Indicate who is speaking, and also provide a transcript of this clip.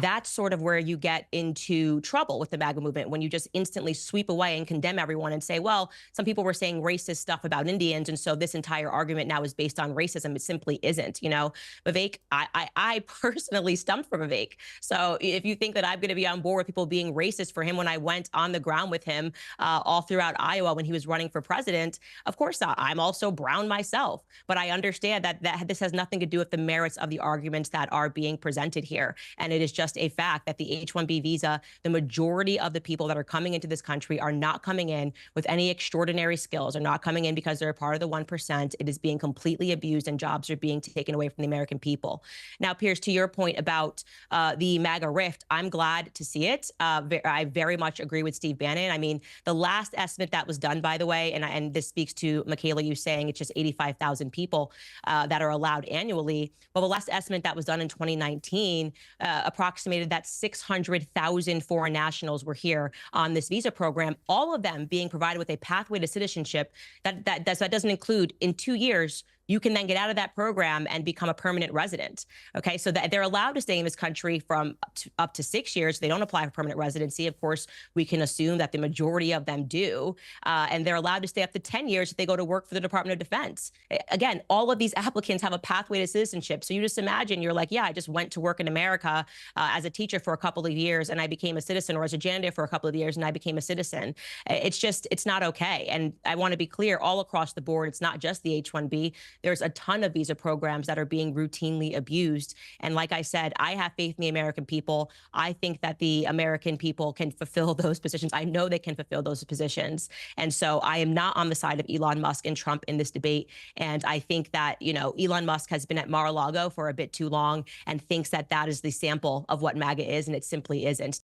Speaker 1: That's sort of where you get into trouble with the MAGA movement, when you just instantly sweep away and condemn everyone and say, well, some people were saying racist stuff about Indians, and so this entire argument now is based on racism. It simply isn't. Vivek, I personally stumped for Vivek. So if you think that I'm going to be on board with people being racist for him, when I went on the ground with him all throughout Iowa when he was running for president, of course not. I'm also brown myself, but I understand that this has nothing to do with the merits of the arguments that are being presented here. And it is just a fact that the H-1B visa, the majority of the people that are coming into this country are not coming in with any extraordinary skills, are not coming in because they're a part of the 1%. It is being completely abused and jobs are being taken away from the American people. Now, Piers, to your point about the MAGA rift, I'm glad to see it. I very much agree with Steve Bannon. I mean, the last estimate that was done, by the way, and this speaks to Mikhaila, you saying it's just 85,000 people that are allowed annually. Well, the last estimate that was done in 2019 approximated that 600,000 foreign nationals were here on this visa program, all of them being provided with a pathway to citizenship that doesn't include, in 2 years, you can then get out of that program and become a permanent resident. Okay, so that they're allowed to stay in this country from up to 6 years. They don't apply for permanent residency. Of course, we can assume that the majority of them do. And they're allowed to stay up to 10 years if they go to work for the Department of Defense. Again, all of these applicants have a pathway to citizenship. So you just imagine, you're like, yeah, I just went to work in America as a teacher for a couple of years and I became a citizen, or as a janitor for a couple of years and I became a citizen. It's not okay. And I want to be clear, all across the board, it's not just the H-1B. There's a ton of visa programs that are being routinely abused. And like I said, I have faith in the American people. I think that the American people can fulfill those positions. I know they can fulfill those positions. And so I am not on the side of Elon Musk and Trump in this debate. And I think that, Elon Musk has been at Mar-a-Lago for a bit too long and thinks that that is the sample of what MAGA is, and it simply isn't.